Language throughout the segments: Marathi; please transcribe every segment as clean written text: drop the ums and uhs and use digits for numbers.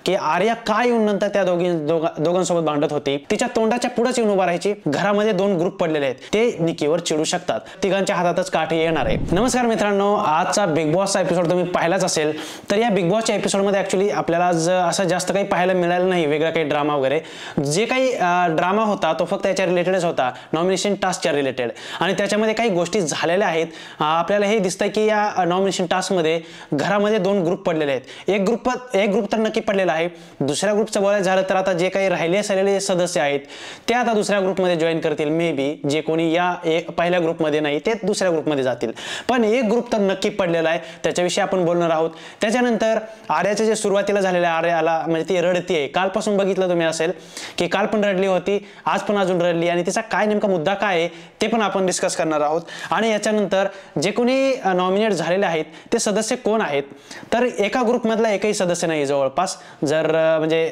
की आर्या काय येऊन नंतर त्या दोघांसोबत भांडत होती, तिच्या तोंडाच्या पुढेच येऊन उभा राहायची. घरामध्ये 2 ग्रुप पडलेले आहेत, ते निकीवर चिडू शकतात. तिघांच्या हातातच काठी येणार आहे. नमस्कार मित्रांनो, आजचा बिग बॉसचा एपिसोड तुम्ही पाहिलाच असेल. तर या बिग बॉसच्या एपिसोडमध्ये ऍक्च्युली आपल्याला असं जास्त काही पाहायला मिळालं नाही, वेगळा काही ड्रामा वगैरे. जे काही ड्रामा होता तो फक्त याच्या रिलेटेडच होता, नॉमिनेशन टास्कच्या रिलेटेड. आणि त्याच्यामध्ये काही गोष्टी झालेल्या आहेत. आपल्याला हे दिसतंय की या नॉमिनेशन टास्कमध्ये घरामध्ये 2 ग्रुप पडलेले आहेत. एक ग्रुप तर नक्की पडलेला आहे. दुसऱ्या ग्रुपचं बोलायचं झालं तर आता जे काही राहिलेले सदस्य आहेत ते आता दुसऱ्या ग्रुपमध्ये जॉईन करतील. मे बी जे कोणी या पहिल्या ग्रुपमध्ये नाही ते दुसऱ्या ग्रुपमध्ये जातील. पण एक ग्रुप तर नक्की पडलेला आहे, त्याच्याविषयी आपण बोलणार आहोत. त्याच्यानंतर आर्याचं जे सुरुवातीला झालेलं आहे, आर्याला म्हणजे ती रडतीये. कालपासून बघितलं तुम्ही असेल की काल पण रडली होती, आज पण अजून रडली, आणि तिचा काय नेमका मुद्दा काय आहे ते पण आपण डिस्कस करणार आहोत. आणि याच्यानंतर जे कोणी नॉमिनेट झालेले आहेत ते सदस्य कोण आहेत, तर एका ग्रुपमधला एकही सदस्य नाही जवळपास. जर म्हणजे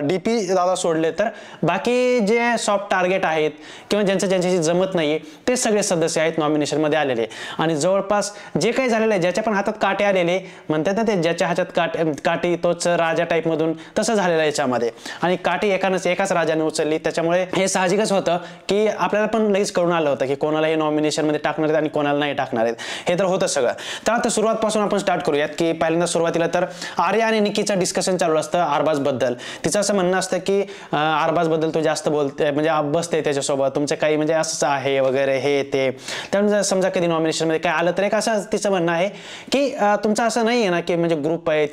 डीपी दादा सोडले तर बाकी जे सॉफ्ट टार्गेट आहेत किंवा ज्यांच्याशी जमत नाहीये ते सगळे सदस्य आहेत नॉमिनेशनमध्ये आलेले. आणि जवळपास जे काही झालेलं आहे, ज्याच्या पण हातात काटे आलेले म्हणतात ना, ते ज्याच्या हातात काठी तोच राजा टाईपमधून तसं झालेलं आहे याच्यामध्ये. आणि काठी एकाच राजाने उचलली, त्याच्यामुळे हे साहजिकच होतं की आपल्याला पण लगेच कळून आलं होतं की कोणाला हे नॉमिनेशनमध्ये टाकणार आहेत आणि कोणाला नाही टाकणार आहेत. हे तर होतं सगळं. तर आता सुरुवातपासून आपण स्टार्ट करूयात की पहिल्यांदा सुरुवातीला तर आर्या आणि निकीचं डिस्कशन चालू असतं आरबाज बद्दल. तिचं असं म्हणणं असतं की आरबाज बद्दल तो जास्त बोलते, म्हणजे बसते त्याच्यासोबत, तुमचं काही म्हणजे असंच आहे वगैरे हे ते. त्यामुळे समजा कधी नॉमिनेशनमध्ये काय आलं तर एक असं तिचं म्हणणं आहे की तुमचं असं नाही आहे ना की म्हणजे ग्रुप आहे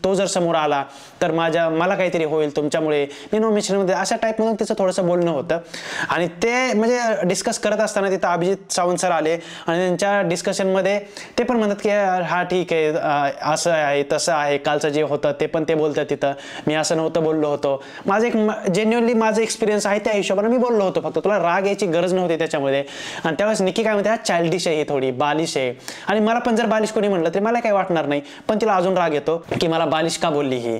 तो जर समोर आला तर मला काहीतरी होईल तुमच्यामुळे, मी नॉमिनेशनमध्ये, अशा टाईपमधून तिचं थोडंसं बोलणं होतं. आणि ते म्हणजे डिस्कस करत असताना तिथं अभिजित सावंत सर आले आणि त्यांच्या डिस्कशनमध्ये ते पण म्हणतात की हा ठीक आहे, असं आहे तसं आहे, कालचं जे होतं ते पण ते बोलतात तिथं, मी असं नव्हतं बोललो होतो, माझं एक जेन्युअनली माझं एक्सपिरियन्स आहे त्या हिशोबाने मी बोललो होतो, फक्त तुला राग यायची गरज नव्हती त्याच्यामध्ये. आणि त्यावेळेस निकी काय म्हणते, हा चाइल्डिश आहे, ही थोडी बालिश आहे. आणि मला पण जर बालिश कोणी म्हणलं तरी मला काही वाटणार नाही, पण तिला अजून राग येतो की मला बालिश का बोलली ही.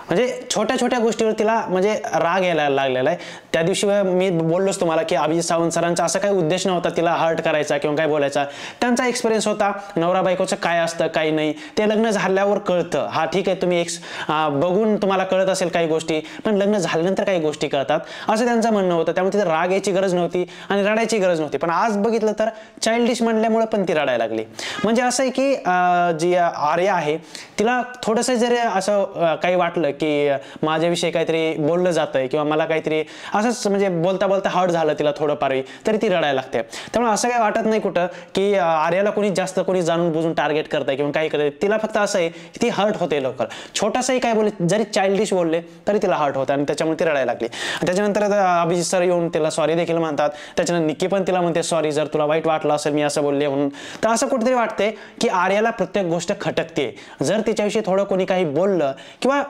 म्हणजे छोट्या छोट्या गोष्टीवर तिला म्हणजे राग यायला लागलेला आहे. त्या दिवशी मी बोललोच तुम्हाला की अभिजित सावंत सरांचा असा काही उद्देश नव्हता तिला हर्ट करायचा किंवा काय बोलायचा. त्यांचा एक्सपिरियन्स होता, नवरा बायकोचं काय असतं काही नाही ते लग्न झाल्यावर कळतं. हा ठीक आहे, तुम्ही बघून तुम्हाला कळत असेल काही गोष्टी, पण लग्न झाल्यानंतर काही गोष्टी कळतात, असं त्यांचं म्हणणं होतं. त्यामुळे तिथे राग यायची गरज नव्हती आणि रडायची गरज नव्हती. पण आज बघितलं तर चाइल्डिश म्हणल्यामुळे पण ती रडायला लागली. म्हणजे असं आहे की जी आर्या आहे तिला थोडंसं जरी असं काही वाटलं की माझ्याविषयी काहीतरी बोललं जातंय किंवा मला काहीतरी असंच म्हणजे बोलता बोलता हर्ट झालं तिला थोडंफार, तरी ती रडायला लागते. त्यामुळे असं काही वाटत नाही कुठं की आर्याला कोणी जाणून बुजून टार्गेट करतंय किंवा काही करतंय. तिला फक्त असं आहे की ती हर्ट होते लवकर. छोटासाही काय बोलले, जरी चाइल्डिश बोलले तरी तिला हर्ट होतं आणि त्याच्यामुळे ती रडायला लागली. त्याच्यानंतर अभिजित सर येऊन तिला सॉरी देखील म्हणतात. त्याच्यानंतर निकी पण तिला म्हणते सॉरी जर तुला वाईट वाटलं असेल मी असं बोलले म्हणून. तर असं कुठेतरी वाटतंय की आर्याला प्रत्येक गोष्ट खटकते. जर तिच्याविषयी थोडं कोणी काही बोललं किंवा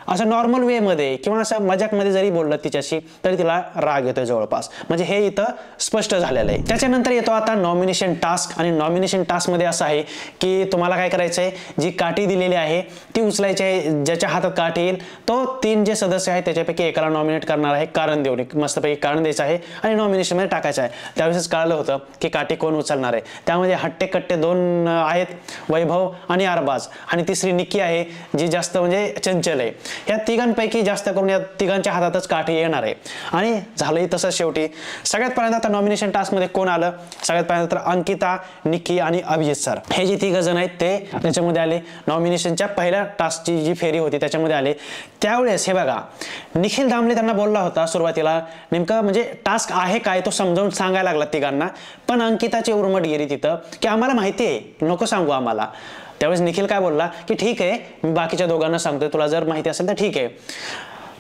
असं नॉर्मल वेमध्ये किंवा असं मजाकमध्ये जरी बोललं तिच्याशी तरी तिला राग येतोय जवळपास. म्हणजे हे इथं स्पष्ट झालेलं आहे. त्याच्यानंतर येतो आता नॉमिनेशन टास्क. आणि नॉमिनेशन टास्कमध्ये असं आहे की तुम्हाला काय करायचं आहे, जी काठी दिलेली आहे ती उचलायची आहे. ज्याच्या हातात काठी येईल तो 3 जे सदस्य आहेत त्याच्यापैकी एकाला नॉमिनेट करणार आहे, कारण देऊन मस्तपैकी कारण द्यायचं आहे आणि नॉमिनेशनमध्ये टाकायचं आहे. त्यावेळेस कळलं होतं की काठी कोण उचलणार आहे. त्यामध्ये हट्टे कट्टे 2 आहेत, वैभव आणि अरबाज, आणि तिसरी निकी आहे जी जास्त म्हणजे चंचल आहे. या तिघांपैकी जास्त करून या तिघांच्या हातातच काठी येणार आहे. आणि झालंही तसंच शेवटी. सगळ्यात पहिल्यांदा आता नॉमिनेशन टास्कमध्ये कोण आलं, सगळ्यात पहिल्यांदा तर अंकिता, निकी आणि अभिजित सर हे जे 3 जण आहेत ते त्याच्यामध्ये आले. नॉमिनेशनच्या पहिल्या टास्कची जी फेरी होती त्याच्यामध्ये आले. त्यावेळेस हे बघा, निखिल दामले त्यांना बोलला होता सुरुवातीला नेमकं म्हणजे टास्क आहे काय तो समजावून सांगायला लागला तिघांना. पण अंकिताची उर्मट गेली तिथं की आम्हाला माहिती आहे, नको सांगू आम्हाला. त्यावेळेस निखिल काय बोलला की ठीक आहे, मी बाकीच्या दोघांना सांगतोय, तुला जर माहिती असेल तर ठीक आहे.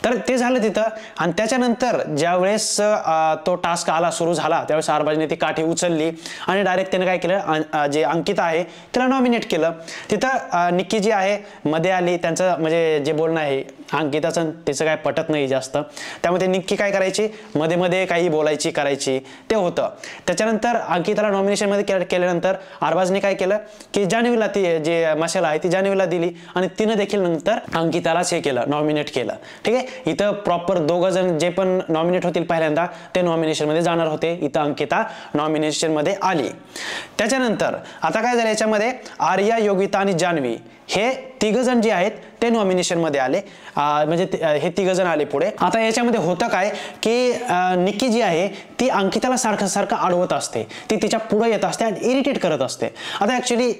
तर ते झालं तिथं. आणि त्याच्यानंतर ज्यावेळेस तो टास्क सुरू झाला त्यावेळेस अरबाजने ती काठी उचलली आणि डायरेक्ट त्याने काय केलं, जे अंकिता आहे तिला नॉमिनेट केलं. तिथं निक्की जी आहे मध्ये आली, त्यांचं म्हणजे जे बोलणं आहे अंकिताचं तिचं काय पटत नाही जास्त, त्यामुळे निक्की काय करायची, मध्ये मध्ये काही बोलायची करायची ते होतं. त्याच्यानंतर अंकिताला नॉमिनेशनमध्ये केल्यानंतर अरबाजने काय केलं की जान्हवीला ती जे मशाला आहे ती जान्हवीला दिली आणि तिनं देखील नंतर अंकितालाच हे केलं, नॉमिनेट केलं. ठीक आहे, इथं प्रॉपर 2 जण जे पण नॉमिनेट होतील पहिल्यांदा ते नॉमिनेशनमध्ये जाणार होते. इथं अंकिता नॉमिनेशनमध्ये आली. त्याच्यानंतर आता काय झालं, याच्यामध्ये आर्या, योगिता आणि जान्हवी हे तिघ जण जे आहेत ते नॉमिनेशन मध्ये आले, म्हणजे हे तिघ जण आले पुढे. आता याच्यामध्ये होतं काय की निक्की जी आहे ती अंकिताला सारखं सारखं अडवत असते, ती तिच्या पुढे येत असते आणि इरिटेट करत असते. आता ऍक्च्युली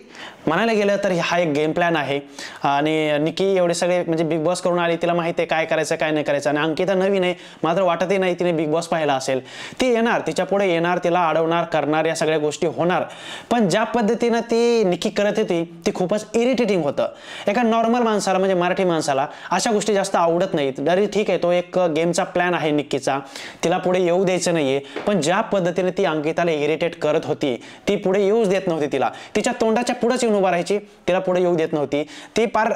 म्हणायला गेलं तर हा एक गेम प्लॅन आहे आणि निक्की एवढे सगळे म्हणजे बिग बॉस करून आली, तिला माहिती आहे काय करायचं काय नाही करायचं. आणि अंकिता नवीन आहे, मात्र वाटतही नाही तिने बिग बॉस पाहिला असेल. ती येणार, तिच्या पुढे येणार, तिला अडवणार करणार, या सगळ्या गोष्टी होणार. पण ज्या पद्धतीनं ती निक्की करत होती ती खूपच इरिटेटिंग होतं. एका नॉर्मल माणसाला म्हणजे मराठी माणसाला अशा गोष्टी जास्त आवडत नाहीत. तरी ठीक आहे, तो एक गेमचा प्लॅन आहे निक्कीचा, तिला पुढे येऊ द्यायचं नाहीये. पण ज्या पद्धतीने ती अंकिताला इरिटेट करत होती, ती पुढे येऊच देत नव्हती, तिला तिच्या तोंडाच्या पुढेच येऊन उभा राहायची, तिला पुढे येऊ देत नव्हती. ती पार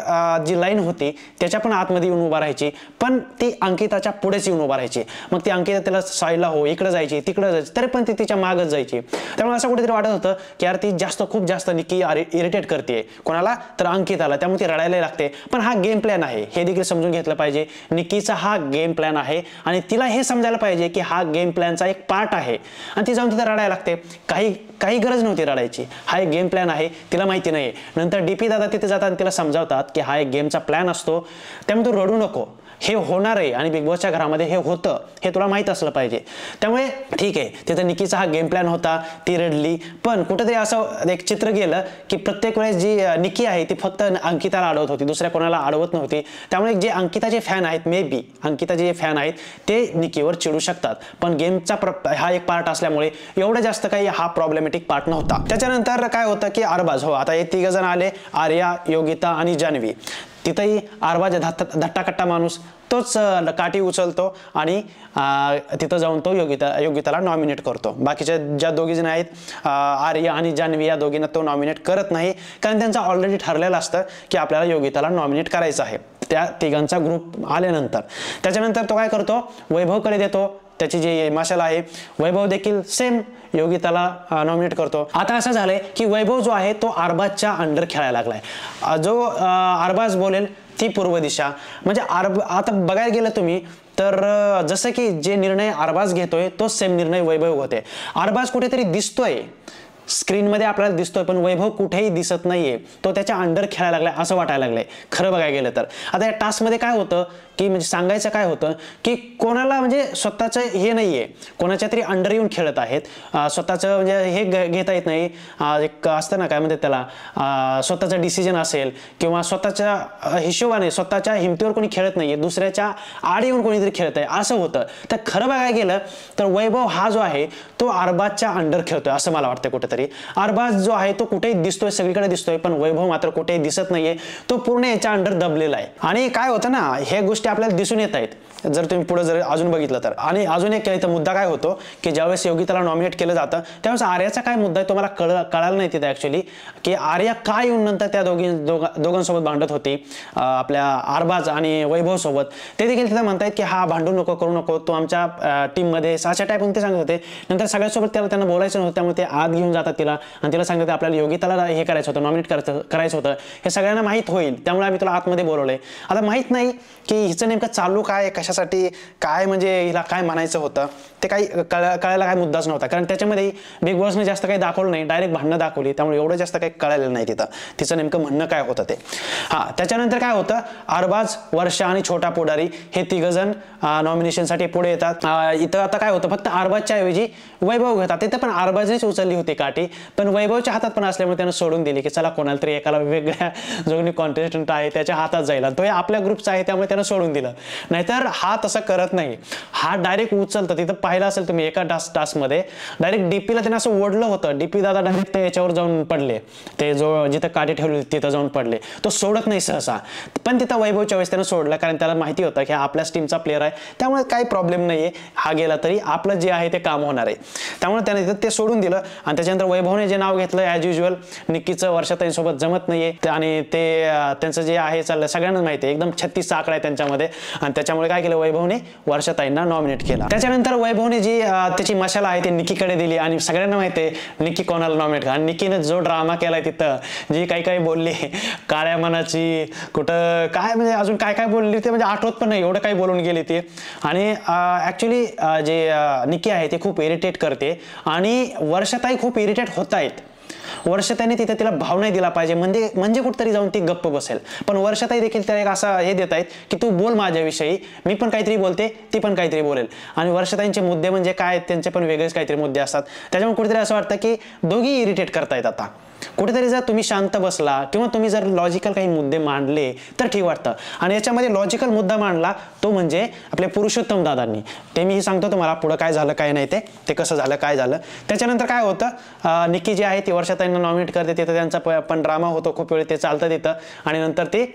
जी लाईन होती त्याच्या पण आतमध्ये येऊन उभा राहायची, पण ती अंकिताच्या पुढेच येऊन उभा राहायची. मग ती अंकिता तिला साईडला हो, इकडे जायची तिकडे जायची, तरी पण ती तिच्या मागच जायची. त्यामुळे असं कुठेतरी वाटत होतं की यार ती खूप जास्त निक्की इरिटेट करते कोणाला तर अंकिताला, त्यामुळे ती रडायला लागते. पण हा गेम प्लॅन आहे हे देखील समजून घेतलं पाहिजे. निक्कीचा हा गेम प्लॅन आहे आणि तिला हे समजायला पाहिजे की हा गेम प्लॅनचा एक पार्ट आहे आणि ती जाऊन तिथे रडायला लागते. काही गरज नव्हती रडायची, हा एक गेम प्लॅन आहे, तिला माहिती नाही. नंतर डीपी दादा तिथे जातात, तिला समजावतात की हा एक गेमचा प्लॅन असतो, त्यामुळे तू रडू नको, हे होणार आहे आणि बिग बॉसच्या घरामध्ये हे होतं हे तुला माहित असलं पाहिजे. त्यामुळे ठीक आहे, तिथं निक्कीचा हा गेम प्लॅन होता, ती रडली. पण कुठेतरी असं एक चित्र गेलं की प्रत्येक वेळेस जी निक्की आहे ती फक्त अंकिताला अडवत होती, दुसऱ्या कोणाला अडवत नव्हती. त्यामुळे जे अंकिताचे फॅन आहेत, मे बी अंकिताचे जे फॅन आहेत ते निक्कीवर चिडू शकतात. पण गेमचा हा एक पार्ट असल्यामुळे एवढं जास्त काही हा प्रॉब्लेमॅटिक पार्ट नव्हता. त्याच्यानंतर काय होतं की अरबाज, हो आता हे तिघ जण आले, आर्या, योगिता आणि जान्हवी. तिथंही अरबाज धट्टाकट्टा माणूस, तोच काठी उचलतो आणि तिथं जाऊन तो योगिताला नॉमिनेट करतो. बाकीच्या ज्या दोघी जण आहेत आर्या आणि जान्हवी, या दोघींना तो नॉमिनेट करत नाही, कारण त्यांचं ऑलरेडी ठरलेलं असतं की आपल्याला योगिताला नॉमिनेट करायचं आहे. त्या तिघांचा ग्रुप आल्यानंतर त्याच्यानंतर तो काय करतो, वैभवकडे देतो त्याची जी मशाल आहे. वैभव देखील सेम योगिताला नॉमिनेट करतो. आता असं झालंय की वैभव जो आहे तो अरबाजच्या अंडर खेळायला लागलाय. जो अरबाज बोलेल ती पूर्व दिशा, म्हणजे आता बघायला गेलं तुम्ही तर जसं की जे निर्णय अरबाज घेतोय तो सेम निर्णय वैभव होते. अरबाज कुठेतरी दिसतोय स्क्रीनमध्ये आपल्याला दिसतोय, पण वैभव कुठेही दिसत नाहीये, तो त्याच्या अंडर खेळायला लागलाय असं वाटायला लागलंय खरं बघायला गेलं तर. आता या टास्कमध्ये काय होतं की म्हणजे सांगायचं काय होतं की कोणाला म्हणजे स्वतःचं हे नाहीये, कोणाच्या तरी अंडर येऊन खेळत आहेत, स्वतःचं म्हणजे हे घेता येत नाही. एक असतं ना काय म्हणतात त्याला, स्वतःचा डिसिजन असेल किंवा स्वतःच्या हिशोबाने स्वतःच्या हिमतीवर कोणी खेळत नाहीये, दुसऱ्याच्या आड येऊन कोणीतरी खेळत आहे असं होतं. तर खरं बघायला गेलं तर वैभव हा जो आहे तो अरबाजच्या अंडर खेळतोय असं मला वाटतं. कुठेतरी अरबाज जो आहे तो कुठेही दिसतोय, सगळीकडे दिसतोय, पण वैभव मात्र कुठेही दिसत नाहीये, तो पूर्ण याच्या अंडर दबलेला आहे. आणि काय होतं ना, हे गोष्टी आपल्याला दिसून येत आहेत जर तुम्ही पुढे जर अजून बघितलं तर. आणि अजून एक इथं मुद्दा काय होतो की ज्यावेळेस योगिताला नॉमिनेट केलं जातं त्यावेळेस आर्याचा काय मुद्दा आहे तो मला कळालं नाही तिथे ऍक्च्युली, की आर्या काय येऊन नंतर त्या दोघांसोबत भांडत होती आपल्या अरबाज आणि वैभव सोबत. ते देखील तिथं म्हणतायत की हा भांडू नको, करू नको, तो आमच्या टीममध्ये अशा टाईप ते सांगत होते. नंतर सगळ्यासोबत त्यांना बोलायचं नव्हतं, त्यामुळे ते आत घेऊन जातात तिला आणि तिला सांगतात आपल्याला योगिताला हे करायचं होतं, नॉमिनेट करायचं होतं, हे सगळ्यांना माहीत होईल त्यामुळे आम्ही तुला आतमध्ये बोलवलंय. आता माहीत नाही की हिचं नेमकं चालू काय, कशासाठी काय, म्हणजे हिला काय म्हणायचं होतं ते काही कळायला काय मुद्दाच नव्हता, कारण त्याच्यामध्ये बिग बॉसने जास्त काही दाखवलं नाही, डायरेक्ट भांडणं दाखवली, त्यामुळे एवढं जास्त काही कळालेलं नाही तिचं नेमकं म्हणणं काय होतं ते. त्याच्यानंतर काय होतं, अरबाज, वर्षा आणि छोटा पुढारी हे तिघजण नॉमिनेशनसाठी पुढे येतात. इथं आता काय होतं, फक्त अरबाजच्या ऐवजी वैभव घेतात. तिथं पण अरबाजनेच उचलली होती काठी, पण वैभवच्या हातात पण असल्यामुळे त्यानं सोडून दिली की चला कोणाला तरी एकाला वेगळ्या जो कोणी कॉन्टेस्टंट आहे त्याच्या हातात जाईल, तो आपल्या ग्रुपचा आहे त्यामुळे त्यानं सोडून दिलं. नाहीतर हा तसं करत नाही, हा डायरेक्ट उचलतं. तिथं पाहिलं असेल तुम्ही एका टास्कमध्ये डायरेक्ट डीपीला त्यानं असं ओढलं होतं, डीपी दादा डायरेक्ट ते याच्यावर जाऊन पडले, ते जो जिथं काठी ठेवली तिथं जाऊन पडले. तो सोडत नाही सहसा, पण तिथं वैभवच्या वेळेस त्यानं सोडलं कारण त्याला माहिती होतं की हा आपल्याच टीमचा प्लेअर आहे, त्यामुळे काही प्रॉब्लेम नाहीये, हा गेला तरी आपलं जे आहे ते काम होणार आहे. त्यामुळे त्याने तिथं ते सोडून दिलं. आणि त्याच्यानंतर वैभवने जे नाव घेतलं ॲज युज्युअल, निक्कीचं वर्षाताईंसोबत जमत नाहीये आणि ते त्यांचं जे आहे चाललं सगळ्यांना माहिती आहे, एकदम 36चा आकडा आहे त्यांच्यामध्ये. आणि त्याच्यामुळे काय केलं, वैभवने वर्षाताईंना नॉमिनेट केला. त्याच्यानंतर वैभवने जी त्याची मशाला आहे ती निक्कीकडे दिली आणि सगळ्यांना माहिती आहे निक्की कोणाला नॉमिनेट करा. आणि निक्कीने जो ड्रामा केलाय तिथं, जी काही बोलली काळ्या मनाची, कुठं काय म्हणजे अजून काय बोलली ते म्हणजे आठवत पण नाही, एवढं काही बोलून गेली ती. आणि ऍक्च्युली जे निक्की आहे ते खूप इरिटेट करते आणि वर्षाताई खूप इरिटेट होत आहेत. वर्षाताईने तिथे तिला भाव नाही दिला पाहिजे, म्हणजे कुठेतरी जाऊन ती गप्प बसेल. पण वर्षाताई देखील त्याला एक असा हे देत आहेत की तू बोल माझ्याविषयी, मी पण काहीतरी बोलते, ती पण काहीतरी बोलेल. आणि वर्षाताईंचे मुद्दे म्हणजे काय, त्यांचे पण वेगळेच काहीतरी मुद्दे असतात. त्याच्यामुळे कुठेतरी असं वाटतं की दोघी इरिटेट करतायत. आता कुठेतरी जर तुम्ही शांत बसला किंवा तुम्ही जर लॉजिकल काही मुद्दे मांडले तर ठीक वाटतं. आणि याच्यामध्ये लॉजिकल मुद्दा मांडला तो म्हणजे आपले पुरुषोत्तम दादांनी. ते मी सांगतो तुम्हाला पुढं काय झालं काय नाही, ते कसं झालं काय झालं. त्याच्यानंतर काय होतं, निक्की जी आहे ती वर्षाताईंना नॉमिनेट करते. तिथं त्यांचा पण ड्रामा होतो, खूप वेळ ते चालतं तिथं. आणि नंतर ते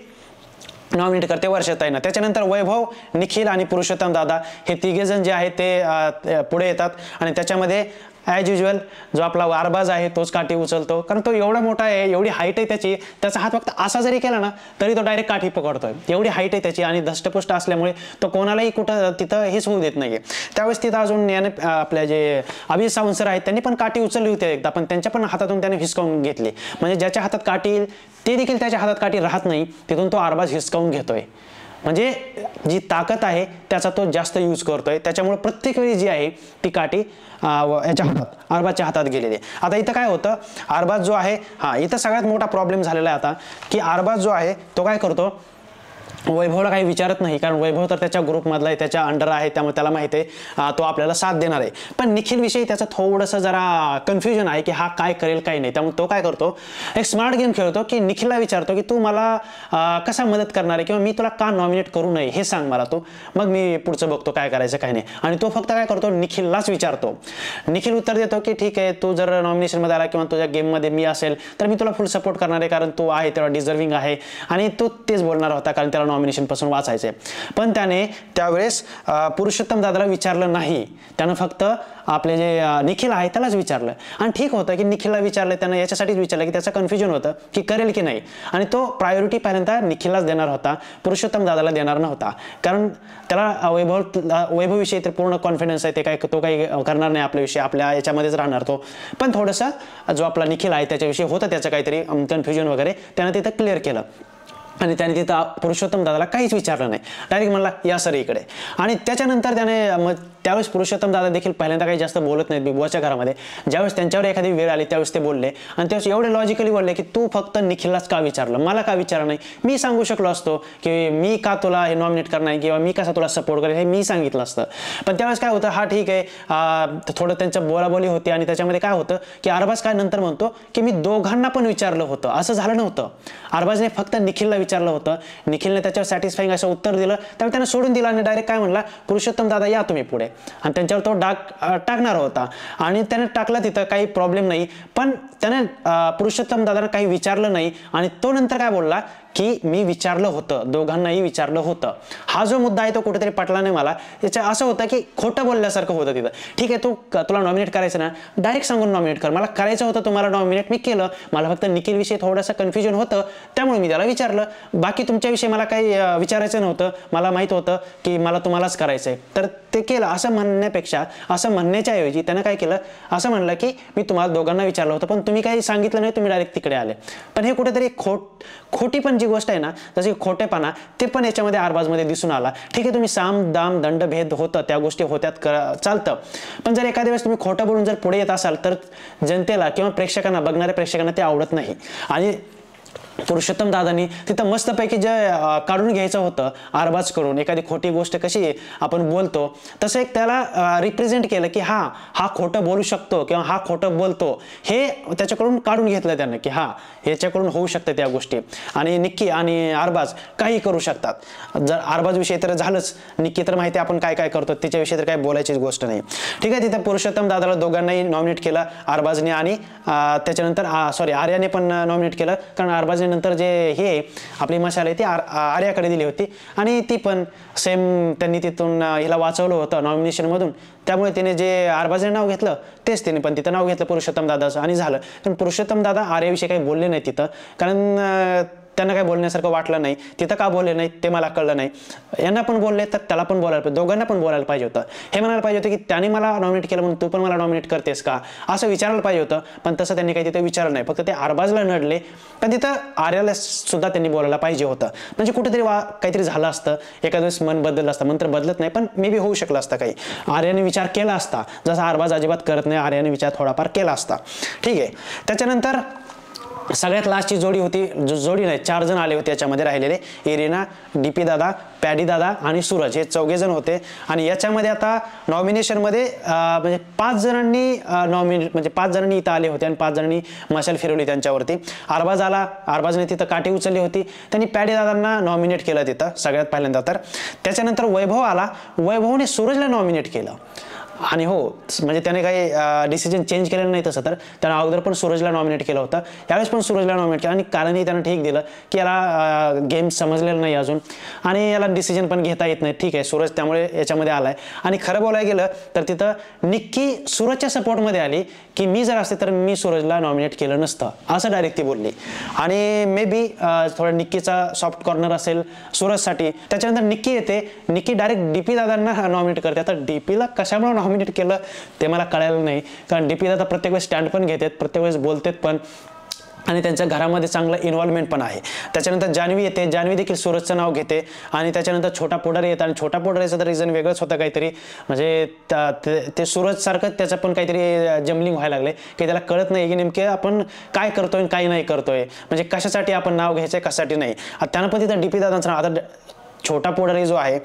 नॉमिनेट करते वर्षाताईंना. त्याच्यानंतर वैभव, निखिल आणि पुरुषोत्तम दादा हे तिघेजण जे आहेत ते पुढे येतात. आणि त्याच्यामध्ये ॲज युजल जो आपला वारबाज आहे तोच काठी उचलतो, कारण तो एवढा मोठा आहे, एवढी हाईट आहे त्याची. त्याचा हात फक्त असा जरी केला ना तरी तो डायरेक्ट काठी पकडतोय. एवढी हाईट आहे त्याची आणि धष्टपुष्ट असल्यामुळे तो कोणालाही कुठं तिथं हेच होऊ देत नाहीये. त्यावेळेस तिथं अजून याने आपल्या जे अभिजित सावंत सर आहेत त्यांनी पण काठी उचलली होती एकदा, पण त्यांच्या पण हातातून त्याने हिसकावून घेतली. म्हणजे ज्याच्या हातात काठी येईल ते देखील त्याच्या हातात काठी राहत नाही, तिथून तो आरबाज हिसकावून घेतोय. म्हणजे जी ताकद आहे त्याचा तो जास्त यूज करतोय. त्याच्यामुळे प्रत्येक वेळी जी आहे ती काठी याच्या हातात, आरबाजच्या हातात गेलेली आहे. आता इथं काय होतं, आरबाज जो आहे, इथं सगळ्यात मोठा प्रॉब्लेम झालेला आहे आता, की आरबाज जो आहे तो काय करतो, वैभवला काही विचारत नाही, कारण वैभव तर त्याच्या ग्रुपमधला आहे, त्याच्या अंडर आहे, त्यामुळे त्याला माहिती आहे तो आपल्याला साथ देणार आहे. पण निखिलविषयी त्याचं थोडंसं जरा कन्फ्युजन आहे की हा काय करेल काय नाही. त्यामुळे तो काय करतो, एक स्मार्ट गेम खेळतो की निखिलला विचारतो की तू मला कसा मदत करणार आहे किंवा मी तुला का नॉमिनेट करू नये हे सांग मला तू, मग मी पुढचं बघतो काय करायचं काय नाही. आणि तो फक्त काय करतो, निखिललाच विचारतो. निखिल उत्तर देतो की ठीक आहे, तू जर नॉमिनेशनमध्ये आला किंवा तुझ्या गेममध्ये मी असेल तर मी तुला फुल सपोर्ट करणार आहे, कारण तू आहे तेवढा डिझर्विंग आहे. आणि तो तेच बोलणार होता, कारण त्याला नॉमिनेशन पासून वाचायचे. पण त्याने त्यावेळेस पुरुषोत्तम दादाला विचारलं नाही, त्यानं फक्त आपले जे निखिल आहे त्यालाच विचारलं. आणि ठीक होतं की निखिलला विचारलं, त्यानं याच्यासाठीच विचारलं की त्याचं कन्फ्युजन होतं की करेल की नाही. आणि तो प्रायोरिटी पहिल्यांदा निखिललाच देणार होता, पुरुषोत्तम दादाला देणार नव्हता, कारण त्याला वैभवविषयी तर पूर्ण कॉन्फिडन्स आहे, तो काही करणार नाही आपल्याविषयी, आपल्या याच्यामध्येच राहणार तो. पण थोडंसं जो आपला निखिल आहे त्याच्याविषयी होतं त्याचं काहीतरी कन्फ्युजन वगैरे, त्यानं तिथं क्लिअर केलं. आणि त्याने तिथं पुरुषोत्तम दादाला काहीच विचारलं नाही, डायरेक्ट म्हणला या सर इकडे. आणि त्याच्यानंतर त्याने मग त्यावेळेस पुरुषोत्तम दादा देखील पहिल्यांदा काही जास्त बोलत नाहीत बिग बॉसच्या घरामध्ये. ज्यावेळेस त्यांच्यावर एखादी वेळ आली त्यावेळेस ते बोलले, आणि त्यावेळेस एवढे लॉजिकली बोलले की तू फक्त निखिललाच का विचारलं, मला का विचारलं नाही. मी सांगू शकलो असतो की मी का तुला हे नॉमिनेट करणार किंवा मी कसा तुला सपोर्ट करेल हे मी सांगितलं असतं. पण त्यावेळेस काय होतं, हा ठीक आहे, थोडं त्यांचं बोलाबोली होती. आणि त्याच्यामध्ये काय होतं की अरबाज काय नंतर म्हणतो की मी दोघांना पण विचारलं होतं, असं झालं नव्हतं. अरबाजने फक्त निखिलला विचारलं होतं, निखिलने त्याच्यावर सॅटिस्फाईंग असं उत्तर दिलं, त्यामुळे त्याने सोडून दिलं आणि डायरेक्ट काय म्हणला, पुरुषोत्तम दादा या तुम्ही पुढे. आणि त्यांच्यावर तो डाग टाकणार होता आणि त्याने टाकला, तिथं काही प्रॉब्लेम नाही. पण त्याने पुरुषोत्तम दादाला काही विचारलं नाही. आणि तो नंतर काय बोलला की मी विचारलं होतं, दोघांनाही विचारलं होतं. हा जो मुद्दा आहे तो कुठेतरी पटला नाही मला. त्याचं असं होतं की खोटं बोलल्यासारखं होतं तिथं. ठीक आहे, तुला नॉमिनेट करायचं ना, डायरेक्ट सांगून नॉमिनेट कर. मला करायचं होतं तुम्हाला नॉमिनेट, मी केलं. मला फक्त निखिलविषयी थोडंसं कन्फ्युजन होतं, त्यामुळे मी त्याला विचारलं. बाकी तुमच्याविषयी मला काही विचारायचं नव्हतं, मला माहीत होतं की मला तुम्हालाच करायचं आहे, तर ते केलं. असं म्हणण्यापेक्षा, असं म्हणण्याच्या ऐवजी त्यानं काय केलं, असं म्हणलं की मी तुम्हाला दोघांना विचारलं होतं पण तुम्ही काही सांगितलं नाही, तुम्ही डायरेक्ट तिकडे आले. पण हे कुठेतरी खोटी पण जी गोष्ट आहे ना, जशी खोटेपणा, ते पण याच्यामध्ये आरबाजमध्ये दिसून आला. ठीक आहे, तुम्ही साम दाम दंड भेद होतं, त्या गोष्टी होत्यात, चालतं. पण जर एखाद्या वेळेस तुम्ही खोटं बोलून जर पुढे येत असाल तर जनतेला किंवा प्रेक्षकांना, बघणाऱ्या प्रेक्षकांना ते आवडत नाही. आणि पुरुषोत्तम दादांनी तिथं मस्तपैकी जे काढून घ्यायचं होतं आरबाज करून, एखादी खोटी गोष्ट कशी आपण बोलतो तसं एक त्याला रिप्रेझेंट केलं की हा खोटं बोलू शकतो किंवा हा खोटं बोलतो, हे त्याच्याकडून काढून घेतलं त्यानं की याच्याकडून होऊ शकतं त्या गोष्टी. आणि निक्की आणि आरबाज काही करू शकतात. जर आरबाज विषयी तर झालंच, निक्की तर माहिती आपण काय काय करतो, तिच्याविषयी तर काही बोलायचीच गोष्ट नाही. ठीक आहे, तिथं पुरुषोत्तम दादाला दोघांनाही नॉमिनेट केलं, आरबाजने आणि त्याच्यानंतर आर्याने पण नॉमिनेट केलं, कारण आरबाज नंतर जे हे आपली मशाल आहे ती आर्याकडे दिली होती. आणि ती पण सेम त्यांनी तिथून हिला वाचवलं होतं नॉमिनेशनमधून, त्यामुळे तिने जे आरबाजने नाव घेतलं तेच तिने पण तिथं नाव घेतलं पुरुषोत्तम दादाचं, आणि झालं. पण पुरुषोत्तम दादा आर्याविषयी काही बोलले नाही तिथं, कारण त्यांना काही बोलण्यासारखं वाटलं नाही, तिथं का बोलले नाही ते मला कळलं नाही. यांना पण बोलले तर त्याला पण बोलायला पाहिजे, दोघांना पण बोलायला पाहिजे होतं. हे म्हणायला पाहिजे होतं की त्याने मला नॉमिनेट केलं म्हणून तू पण मला नॉमिनेट करतेस का, असं विचारायला पाहिजे होतं. पण तसं त्यांनी काही तिथे विचारलं नाही, फक्त ते अरबाजला नडले. पण तिथं आर्याला सुद्धा त्यांनी बोलायला पाहिजे होतं. म्हणजे कुठेतरी काहीतरी झालं असतं, एखाद्या वेळेस मन बदललं असतं. मन तर बदलत नाही, पण मे बी होऊ शकलं असतं काही. आर्याने विचार केला असता, जसा अरबाज अजिबात करत नाही, आर्याने विचार थोडाफार केला असता. ठीक आहे. त्याच्यानंतर सगळ्यात लास्टची जोडी होती, जोडी नाही 4 जण आले होते याच्यामध्ये राहिलेले. इरिना, डीपी दादा, पॅडी दादा आणि सूरज, हे 4 जण होते. आणि याच्यामध्ये आता नॉमिनेशनमध्ये म्हणजे 5 जणांनी म्हणजे 5 जणांनी इथं आले होते आणि 5 जणांनी मशाल फिरवली त्यांच्यावरती. अरबाज आला, अरबाजने तिथं काठी उचलली होती, त्यांनी पॅडी दादांना नॉमिनेट केलं तिथं सगळ्यात पहिल्यांदा. तर त्याच्यानंतर वैभव आला, वैभवने सूरजला नॉमिनेट केलं. आणि हो, म्हणजे त्याने काही डिसिजन चेंज केलेलं नाही. तसं तर त्यानं अगोदर पण सूरजला नॉमिनेट केलं होतं, यावेळेस पण सूरजला नॉमिनेट केलं. आणि कारणही त्यानं ठीक दिलं की याला गेम समजलेलं नाही अजून आणि याला डिसिजन पण घेता येत नाही. ठीक आहे, सूरज त्यामुळे याच्यामध्ये आलाय. आणि खरं बोलायला गेलं तर तिथं निक्की सूरजच्या सपोर्टमध्ये आली की मी जर असते तर मी सूरजला नॉमिनेट केलं नसतं, असं डायरेक्ट ती बोलली. आणि मे बी थोडा निक्कीचा सॉफ्ट कॉर्नर असेल सूरजसाठी. त्याच्यानंतर निक्की येते, निक्की डायरेक्ट डीपी दादांना नॉमिनेट करते. आता डीपीला कशामुळे नॉमिनेट केलं ते मला कळायला नाही, कारण डीपी दादा प्रत्येक वेळेस स्टँड पण घेतात, प्रत्येक वेळेस बोलतात पण, आणि त्यांच्या घरामध्ये चांगलं इन्व्हॉल्वमेंट पण आहे. त्याच्यानंतर जान्हवी येते, जान्हवी देखील सूरजचं नाव घेते. आणि त्याच्यानंतर छोटा पोडारी येतं, आणि छोटा पोडारीचं तर रिझन वेगळंच होतं काहीतरी. म्हणजे ते सूरजसारखं त्याचं पण काहीतरी जमलिंग व्हायला लागले की त्याला कळत नाही की नेमके आपण काय करतोय काय नाही करतोय, म्हणजे कशासाठी आपण नाव घ्यायचंय कशासाठी नाही. त्यानं पण तिथं डीपी दादांचं नाव, आता छोटा पोडारी जो आहे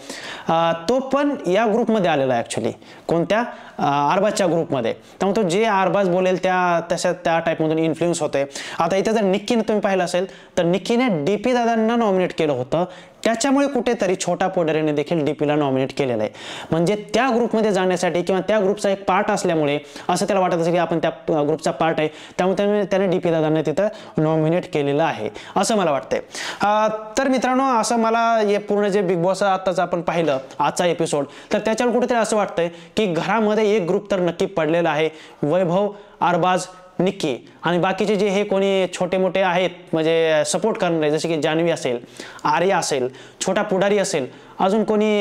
तो पण या ग्रुपमध्ये आलेला आहे ॲक्च्युली. कोणत्या? अरबाजच्या ग्रुपमध्ये. त्यामुळे तो जे अरबाज बोलेल त्या टाईपमधून इन्फ्लुएन्स होते. आता इथे जर निक्कीने तुम्ही पाहिलं असेल तर निक्कीने डीपी दादांना नॉमिनेट केलं होतं, त्याच्यामुळे कुठेतरी छोटा पोडारीने देखील डीपीला नॉमिनेट केलेलं आहे. म्हणजे त्या ग्रुपमध्ये जाण्यासाठी किंवा त्या ग्रुपचा एक पार्ट असल्यामुळे असं त्याला वाटत असेल की आपण त्या ग्रुपचा पार्ट आहे, त्यामुळे त्याने डीपी दादांना तिथं नॉमिनेट केलेलं आहे असं मला वाटतंय. तर मित्रांनो, असं मला हे पूर्ण जे बिग बॉस आत्ताच आपण पाहिलं आजचा एपिसोड, तर त्याच्यावर कुठेतरी असं वाटतंय की घरामध्ये एक ग्रुप तर नक्की पडलेला आहे, वैभव, अरबाज, निक्की. आणि बाकीचे जे हे कोणी छोटे मोठे आहेत म्हणजे सपोर्ट करणारे, जसे की जान्हवी असेल, आर्या असेल, छोटा पुढारी असेल, अजून कोणी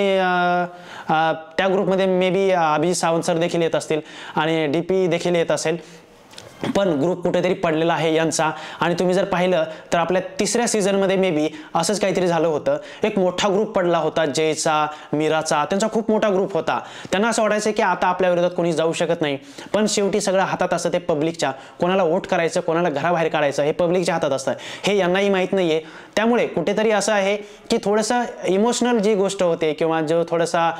त्या ग्रुपमध्ये may be Abhijit Sawant sir देखील येत असतील आणि डीपी देखील येत असेल. पण ग्रुप कुठेतरी पडलेला आहे यांचा. आणि तुम्ही जर पाहिलं तर आपल्या 3ऱ्या सीझनमध्ये मे बी असंच काहीतरी झालं होतं. एक मोठा ग्रुप पडला होता, जयचा, मीराचा, त्यांचा खूप मोठा ग्रुप होता. त्यांना असं वाटायचं की आता आपल्या विरोधात कोणी जाऊ शकत नाही, पण शेवटी सगळं हातात असतं ते पब्लिकच्या. कोणाला वोट करायचं, कोणाला घराबाहेर काढायचं हे पब्लिकच्या हातात असतं, हे यांनाही माहीत नाही आहे. त्यामुळे कुठेतरी असं आहे की थोडंसं इमोशनल जी गोष्ट होते किंवा जो थोडासा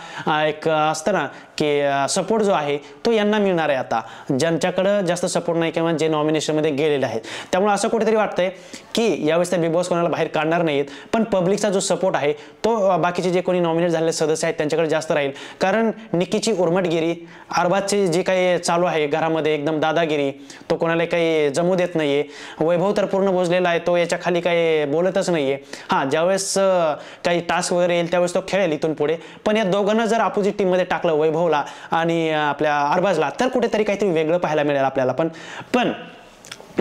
एक असतं ना की सपोर्ट जो आहे तो यांना मिळणार आहे आता, ज्यांच्याकडं जास्त सपोर्ट नाही किंवा जे नॉमिनेशनमध्ये गेलेले आहेत. त्यामुळे असं कुठेतरी वाटतंय की यावेळेस तर बिग बॉस कोणाला बाहेर काढणार नाहीत, पण पब्लिकचा जो सपोर्ट आहे तो बाकीचे जे कोणी नॉमिनेट झालेले सदस्य आहेत त्यांच्याकडे जास्त राहील. कारण निक्कीची उर्मटगिरी, अरबाजचे जे काही चालू आहे घरामध्ये एकदम दादागिरी, तो कोणाला काही जमू देत नाहीये. वैभव तर पूर्ण बोजलेला आहे, तो याच्या खाली काही बोलतच नाहीये. हां, ज्यावेळेस काही टास्क वगैरे येईल त्यावेळेस तो खेळेल इथून पुढे. पण या दोघांना जर अपोजिट टीममध्ये टाकलं, वैभवला आणि आपल्या अरबाजला, तर कुठेतरी काहीतरी वेगळं पाहायला मिळेल आपल्याला. पण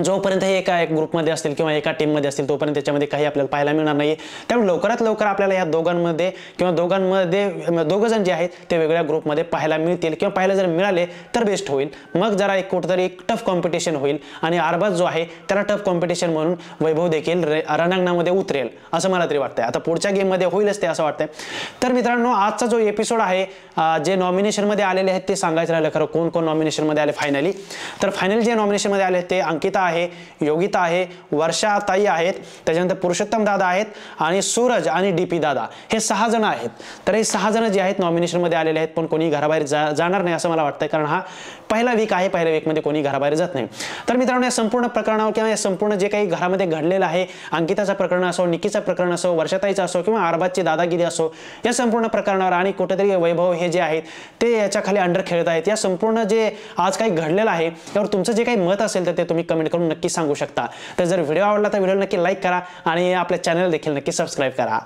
जोपर्यंत हे एका ग्रुपमध्ये असतील किंवा एका टीममध्ये असतील तोपर्यंत त्याच्यामध्ये काही आपल्याला पाहायला मिळणार नाही. त्यामुळे लवकरात लवकर आपल्याला या दोघांमध्ये दोघं जण जे आहेत ते वेगळ्या ग्रुपमध्ये पाहायला मिळतील, किंवा पाहायला जर मिळाले तर बेस्ट होईल. मग जरा कुठेतरी एक टफ कॉम्पिटिशन होईल आणि अरबाज जो आहे त्याला टफ कॉम्पिटिशन म्हणून वैभव देखील रणांगणामध्ये उतरेल असं मला तरी वाटतंय. आता पुढच्या गेममध्ये होईलच ते असं वाटतंय. तर मित्रांनो, आजचा जो एपिसोड आहे, जे नॉमिनेशनमध्ये आलेले आहेत ते सांगायचं राहिलं खरं, कोण कोण नॉमिनेशनमध्ये आले फायनली. तर फायनली जे नॉमिनेशनमध्ये आले ते अंकिता आहे, योगिता आहे, वर्षा ताई आहेत, त्याच्यानंतर पुरुषोत्तम दादा आहेत आणि सूरज आणि डीपी दादा, हे 6 जण आहेत. तर हे 6 जण जे आहेत नॉमिनेशनमध्ये आलेले आहेत, पण कोणी घराबाहेर जाणार नाही असं मला वाटतंय, कारण हा पहिला वीक आहे, पहिल्या वीकमध्ये कोणी घराबाहेर जात नाही. तर मित्रांनो, या संपूर्ण प्रकरणावर किंवा या संपूर्ण जे काही घरामध्ये घडलेलं आहे, अंकिताचं प्रकरण असो, निक्कीचं प्रकरण असो, वर्षाताईचं असो किंवा अरबाजची दादागिरी असो, या संपूर्ण प्रकरणावर आणि कुठेतरी वैभव हे जे आहेत ते याच्या खाली अंडर खेळत आहेत, या संपूर्ण जे आज काही घडलेलं आहे त्यावर तुमचं जे काही मत असेल तर ते तुम्ही कमेंट करून नक्की सांगू शकता. तर जर व्हिडिओ आवडला तर व्हिडिओला नक्की लाईक करा आणि आपल्या चॅनल देखील नक्की सबस्क्राईब करा.